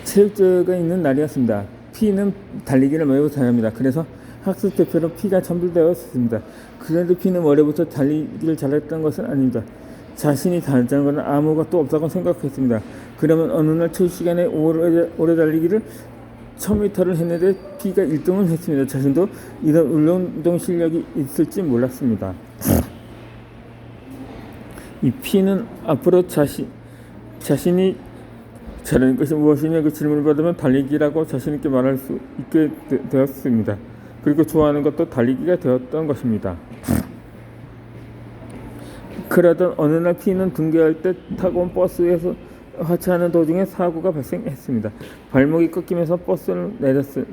체육대회가 있는 날이었습니다. 피는 달리기를 매우 잘합니다. 그래서 학습 대표로 피가 첨부되었습니다. 그런데 피는 원래부터 달리기를 잘했던 것은 아닙니다. 자신이 잘하는 것은 아무것도 없다고 생각했습니다. 그러면 어느 날 체육 시간에 오래 달리기를 1000m를 했는데 피가 1등을 했습니다. 자신도 이런 운동 실력이 있을지 몰랐습니다. 이 피는 앞으로 자신이 잘하는 것이 무엇이냐 그 질문을 받으면 달리기라고 자신있게 말할 수 있게 되었습니다. 그리고 좋아하는 것도 달리기가 되었던 것입니다. 그러던 어느 날 피는 등교할 때 타고 온 버스에서 하차하는 도중에 사고가 발생했습니다. 발목이 꺾이면서 버스를 내렸습니다.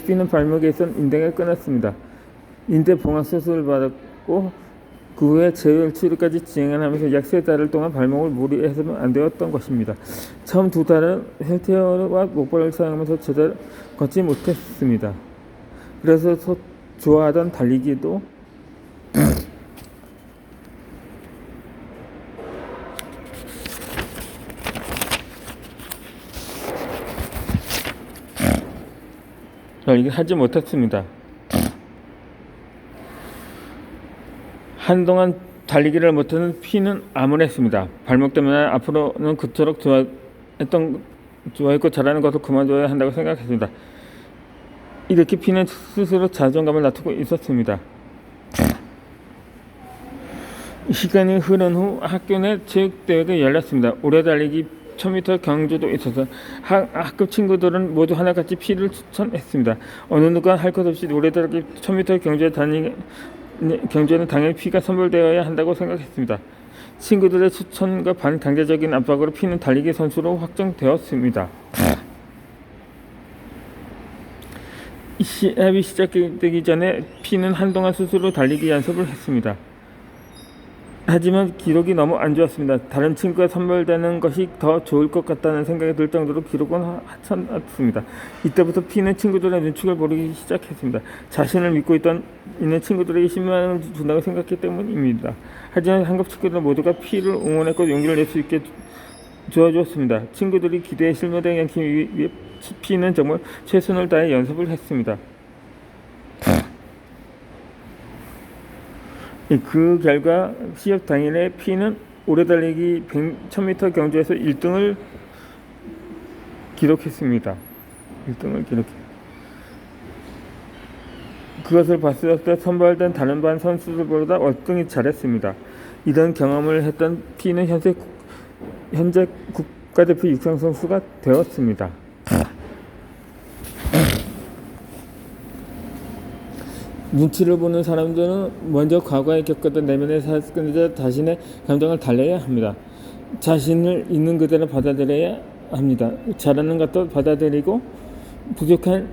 피는 발목에 있던 인대가 끊었습니다. 인대 봉합 수술을 받았고 그 후에 재활 치료까지 진행하면서 약 3달을 동안 발목을 무리해서는 안 되었던 것입니다. 처음 2달은 휠체어와 목발을 사용하면서 제대로 걷지 못했습니다. 그래서 좋아하던 달리기도 하지 못했습니다. 한동안 달리기를 못하는 피는 암울했습니다. 발목 때문에 앞으로는 그토록 좋아했고 잘하는 것을 그만둬야 한다고 생각했습니다. 이렇게 피는 스스로 자존감을 낮추고 있었습니다. 시간이 흐른 후 학교 내 체육대회가 열렸습니다. 오래 달리기 1000m 경주도 있어서 학급 친구들은 모두 하나같이 피를 추천했습니다. 어느 누가 할 것 없이 오래 달리기 1000m 경주에는 당연히 피가 선물되어야 한다고 생각했습니다. 친구들의 추천과 반강제적인 압박으로 피는 달리기 선수로 확정되었습니다. 시합이 시작되기 전에 피는 한동안 스스로 달리기 연습을 했습니다. 하지만 기록이 너무 안 좋았습니다. 다른 친구가 선발되는 것이 더 좋을 것 같다는 생각이 들 정도로 기록은 하찮았습니다. 이때부터 피는 친구들의 눈치를 보이기 시작했습니다. 자신을 믿고 있는 친구들에게 10만 원을 준다고 생각했기 때문입니다. 하지만 한급 친구들 모두가 피를 응원했고 용기를 낼 수 있게 도와주었습니다. 친구들이 기대에 실망되지 않기 위해 피는 정말 최선을 다해 연습을 했습니다. 그 결과 시합 당일에 피는 오래 달리기 1000m 경주에서 1등을 기록했습니다. 1등을 기록했습니다. 그것을 봤을 때 선발된 다른 반 선수들보다 월등히 잘했습니다. 이런 경험을 했던 피는 현재 국가대표 육상 선수가 되었습니다. 눈치를 보는 사람들은 먼저 과거에 겪었던 내면의 사건이자 자신의 감정을 달래야 합니다. 자신을 있는 그대로 받아들여야 합니다. 잘하는 것도 받아들이고 부족한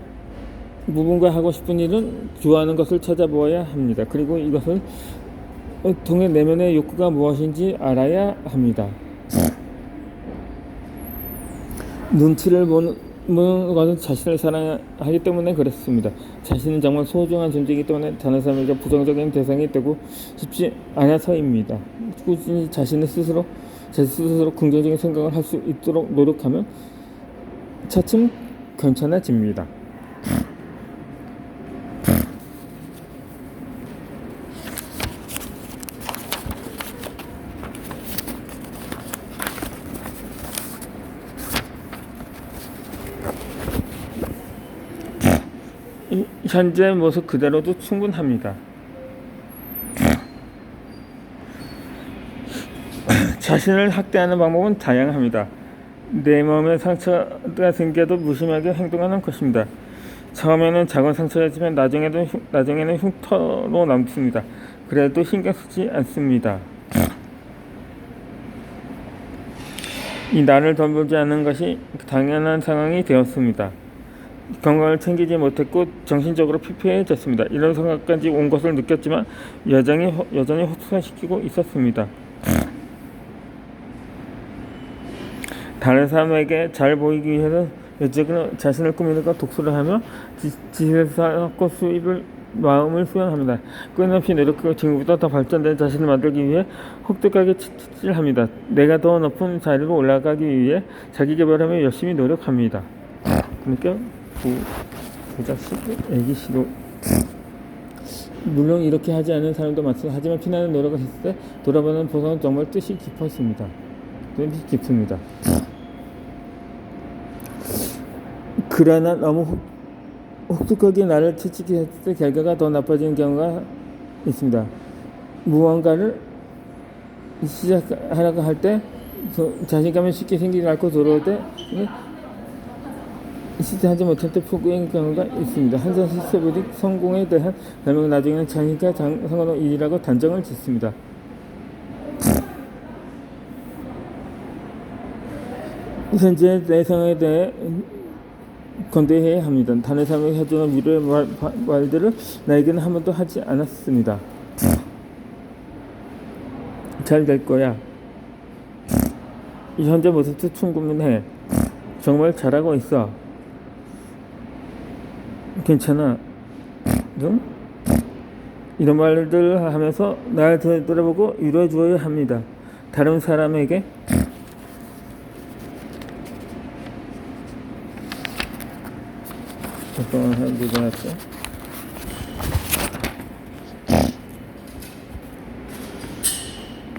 부분과 하고 싶은 일은 좋아하는 것을 찾아보아야 합니다. 그리고 이것을 통해 내면의 욕구가 무엇인지 알아야 합니다. 눈치를 보는 것은 자신을 사랑하기 때문에 그렇습니다. 자신은 정말 소중한 존재이기 때문에 다른 사람에게 부정적인 대상이 되고 싶지 않아서입니다. 꾸준히 제 스스로 긍정적인 생각을 할 수 있도록 노력하면 차츰 괜찮아집니다. 현재 모습 그대로도 충분합니다. 자신을 학대하는 방법은 다양합니다. 내 몸에 상처가 생겨도 무심하게 행동하는 것입니다. 처음에는 작은 상처였지만 나중에는 흉터로 남습니다. 그래도 신경 쓰지 않습니다. 이 나를 돌보지 않는 것이 당연한 상황이 되었습니다. 건강을 챙기지 못했고 정신적으로 피폐해졌습니다. 이런 상황까지 온 것을 느꼈지만 여전히 호소시키고 있었습니다. 다른 사람에게 잘 보이기 위해서 여전히 자신을 꾸미는가 독서를 하며 지식을 쌓고 수입을 마음을 수연합니다. 끊임없이 노력하고 지금보다 더 발전된 자신을 만들기 위해 혹독하게 치질합니다. 내가 더 높은 자리로 올라가기 위해 자기 개발하며 열심히 노력합니다. 그러니까 부자식 애기시로 물론 이렇게 하지 않은 사람도 많습니다. 하지만 피나는 노력을 했을 때 돌아보는 보상은 정말 뜻이 깊습니다. 그러나 너무 혹독하게 나를 채찍했을 때 결과가 더 나빠지는 경우가 있습니다. 무언가를 시작하려고 할 때 자신감이 쉽게 생기지 않고 들어올 때 시작하지 못할 때 포기한 경우가 있습니다. 한산 스스로들이 성공에 대한 별명은 나중에는 자신과 상관없는 일이라고 단정을 짓습니다. 현재 내 상황에 대해 건대해야 합니다. 다른 사람에게 해주는 위로의 말들을 나에게는 한 번도 하지 않았습니다. 잘 될 거야. 이 현재 모습도 충분해. 정말 잘하고 있어. 괜찮아. 이런 말들을 하면서 나를 돌아보고 위로해 주어야 합니다. 다른 사람에게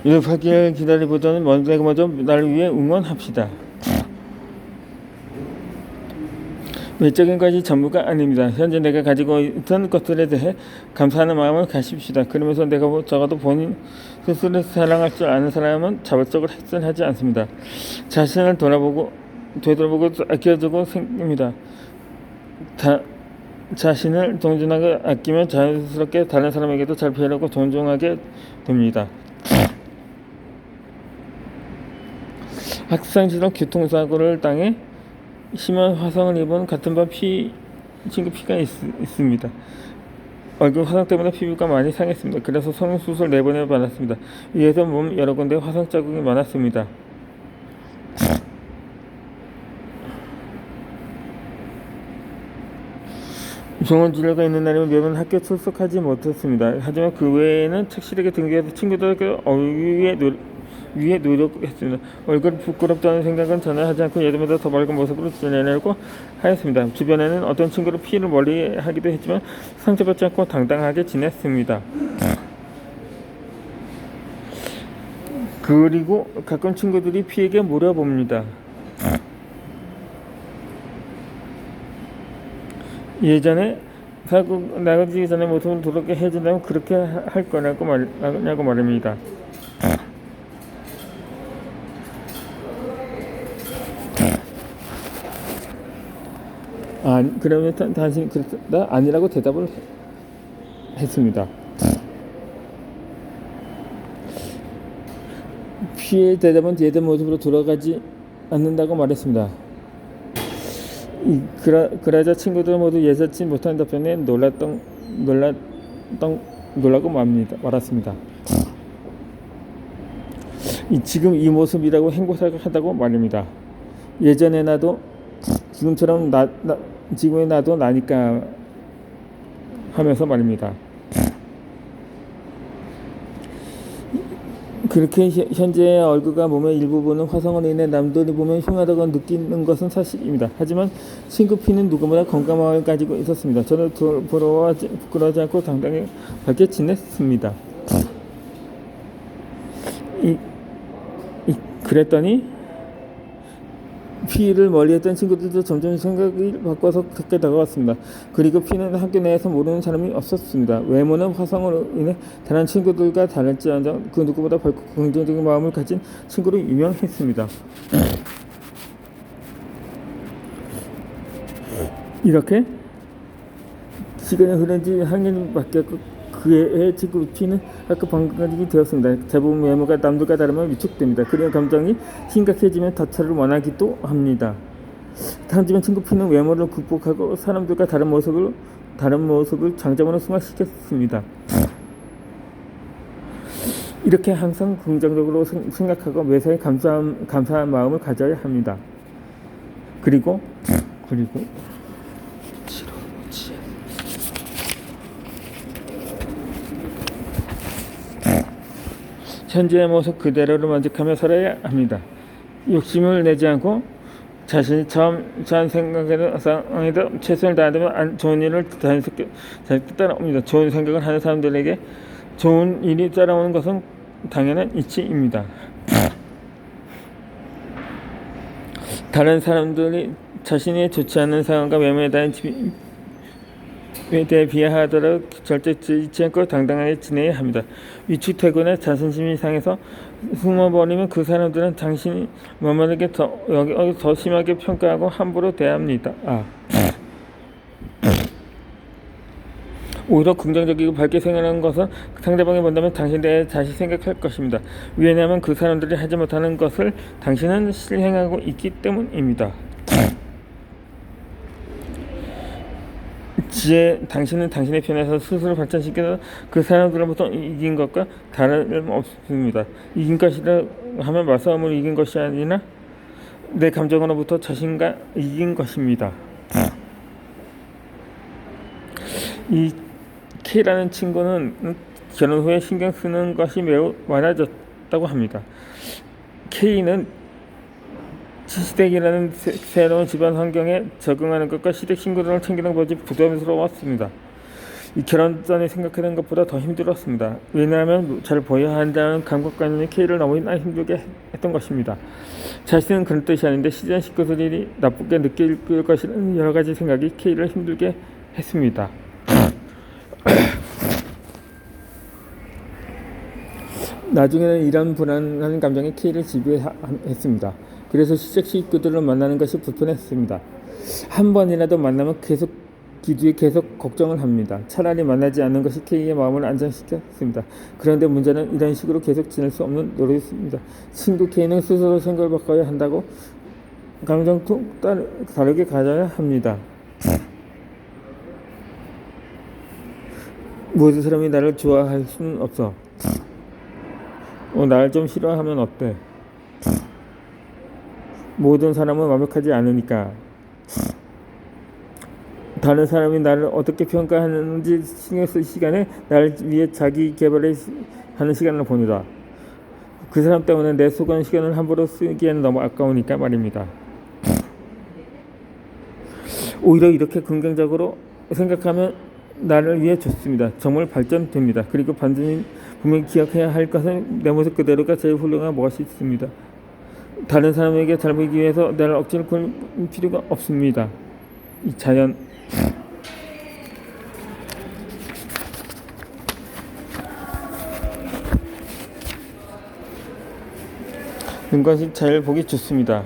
이렇게 하길 기다리보다는 먼저 나를 위해 응원합시다. 외적인 것이 전부가 아닙니다. 현재 내가 가지고 있던 것들에 대해 감사하는 마음을 가집시다. 그러면서 내가 적어도 본인 스스로 사랑할 줄 아는 사람은 자발적으로 햇살하지 않습니다. 자신을 되돌아보고 아껴주고 생깁니다. 자신을 동정하게 아끼면 자연스럽게 다른 사람에게도 잘 배려하고 존중하게 됩니다. 학창시절 교통사고를 당해 심한 화상을 입은 같은 반 친구 피가 있습니다. 얼굴 화상 때문에 피부가 많이 상했습니다. 그래서 성형수술 4번을 받았습니다. 위에서 몸 여러 군데 화상 자국이 많았습니다. 병원 진료가 있는 날이면 매번 학교 출석하지 못했습니다. 하지만 그 외에는 착실하게 등교해서 친구들에게 위해 노력했습니다. 얼굴이 부끄럽다는 생각은 전혀 하지 않고 예전보다 더 밝은 모습으로 지내려고 하였습니다. 주변에는 어떤 친구를 피해를 멀리 하기도 했지만 상처받지 않고 당당하게 지냈습니다. 그리고 가끔 친구들이 피에게 물어봅니다. 예전에 사고 나가기 전에 모습을 돌아오게 해준다면 그렇게 할 거냐고 말입니다. 그러면 당신이 그랬다? 아니라고 대답을 했습니다. 피해 대답은 예전 모습으로 돌아가지 않는다고 말했습니다. 그러자 친구들 모두 예사치 못한 답변에 놀라고 말았습니다. 지금 이 모습이라고 행복하다고 말입니다. 예전에 나도 지금처럼 지금의 나도 나니까 하면서 말입니다. 그렇게 현재의 얼굴과 몸의 일부분은 화상으로 인해 남들이 보면 흉하다고 느끼는 것은 사실입니다. 하지만 친구 피는 누구보다 건강한 마음을 가지고 있었습니다. 저는 부끄러워하지 않고 당당히 밝게 지냈습니다. 그랬더니 피를 멀리했던 친구들도 점점 생각을 바꿔서 가까이 다가왔습니다. 그리고 피는 학교 내에서 모르는 사람이 없었습니다. 외모는 화상으로 인해 다른 친구들과 다를지언정 그 누구보다 밝고 긍정적인 마음을 가진 친구로 유명했습니다. 이렇게 시간이 흐른 지 학년이 바뀌었고 그의 친구 피는 학교 방학이 되었습니다. 대부분 외모가 남들과 다르면 위축됩니다. 그리고 감정이 심각해지면 자처를 원하기도 합니다. 하지만 친구 피는 외모를 극복하고 사람들과 다른 모습을 장점으로 승화시켰습니다. 이렇게 항상 긍정적으로 생각하고 매사에 감사한 마음을 가져야 합니다. 그리고 현재의 모습 그대로를 만족하며 살아야 합니다. 욕심을 내지 않고 자신이 처음 처한 생각에도 상황에도 최선을 다하면 좋은 일을 자연스럽게 따라옵니다. 좋은 생각을 하는 사람들에게 좋은 일이 따라오는 것은 당연한 이치입니다. 다른 사람들이 자신이 좋지 않은 상황과 매매에 대해 비하하더라도 절대 잊지 않고 당당하게 지내야 합니다. 위축되거나 자존심이 상해서 숨어버리면 그 사람들은 당신이 머무르게 더 심하게 평가하고 함부로 대합니다. 오히려 긍정적이고 밝게 생각하는 것은 상대방이 본다면 당신에 대해 다시 생각할 것입니다. 왜냐하면 그 사람들이 하지 못하는 것을 당신은 실행하고 있기 때문입니다. 당신은 당신의 편에서 스스로 발전시켜서 그 사람들로부터 이긴 것과 다름없습니다. 이긴 것이라 하면 말싸움을 이긴 것이 아니라 내 감정으로부터 자신과 이긴 것입니다. 이 K라는 친구는 결혼 후에 신경 쓰는 것이 매우 많아졌다고 합니다. K는 시댁이라는 새로운 집안 환경에 적응하는 것과 시댁 친구들을 챙기는 것이 부담스러웠습니다. 이 결혼 전에 생각하는 것보다 더 힘들었습니다. 왜냐하면 잘 보여야 한다는 감각관념이 K를 너무나 힘들게 했던 것입니다. 자신은 그런 뜻이 아닌데 시장 식구들이 나쁘게 느낄 것이라는 여러 가지 생각이 K를 힘들게 했습니다. 나중에는 이런 불안한 감정이 K를 지배했습니다. 그래서 시댁 식구들을 만나는 것이 불편했습니다. 한 번이라도 만나면 계속 걱정을 합니다. 차라리 만나지 않는 것이 K의 마음을 안정시켰습니다. 그런데 문제는 이런 식으로 계속 지낼 수 없는 노릇입니다. 친구 K는 스스로 생각을 바꿔야 한다고 감정도 다르게 가져야 합니다. 모든 사람이 나를 좋아할 수는 없어. 나를 좀 싫어하면 어때? 모든 사람은 완벽하지 않으니까. 다른 사람이 나를 어떻게 평가하는지 신경 쓸 시간에 나를 위해 자기 개발을 하는 시간을 보내라. 그 사람 때문에 내 소관 시간을 함부로 쓰기에는 너무 아까우니까 말입니다. 오히려 이렇게 긍정적으로 생각하면 나를 위해 좋습니다. 정말 발전됩니다. 그리고 반드시 분명히 기억해야 할 것은 내 모습 그대로가 제일 훌륭한 것이 있습니다. 다른 사람에게 잘 보이기 위해서 나를 억지로 굴릴 필요가 없습니다. 이 자연 그런 것이 잘 보기 좋습니다.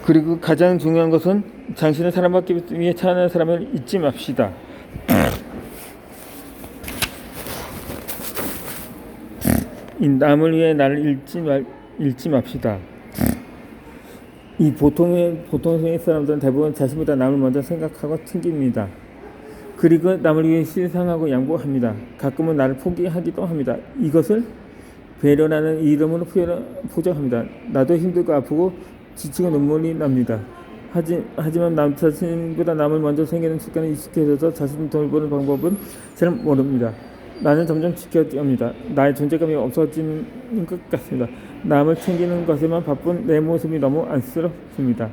그리고 가장 중요한 것은 당신을 사랑받기 위해 태어난 사람을 잊지 맙시다. 남을 위해 나를 잃지 맙시다. 이 보통의 사람들은 대부분 자신보다 남을 먼저 생각하고 챙깁니다. 그리고 남을 위해 실상하고 양보합니다. 가끔은 나를 포기하기도 합니다. 이것을 배려라는 이름으로 포장합니다. 나도 힘들고 아프고 지치고 눈물이 납니다. 하지만 남 자신보다 남을 먼저 챙기는 습관에 익숙해져서 자신을 돌보는 방법은 잘 모릅니다. 나는 점점 지켜집니다. 나의 존재감이 없어지는 것 같습니다. 남을 챙기는 것에만 바쁜 내 모습이 너무 안쓰럽습니다.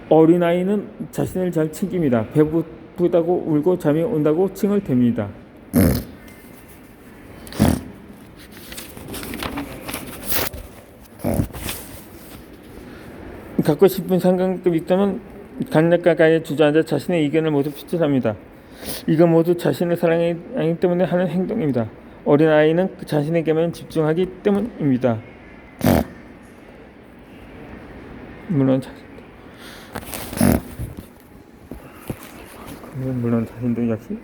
어린아이는 자신을 잘 챙깁니다. 배고프다고 울고 잠이 온다고 칭을 댑니다. 갖고 싶은 상관도 있다면 강력하게 주저앉아 자신의 의견을 모두 표출합니다. 이건 모두 자신을 사랑하기 때문에 하는 행동입니다. 어린아이는 자신에게만 집중하기 때문입니다. 물론 자신도 역시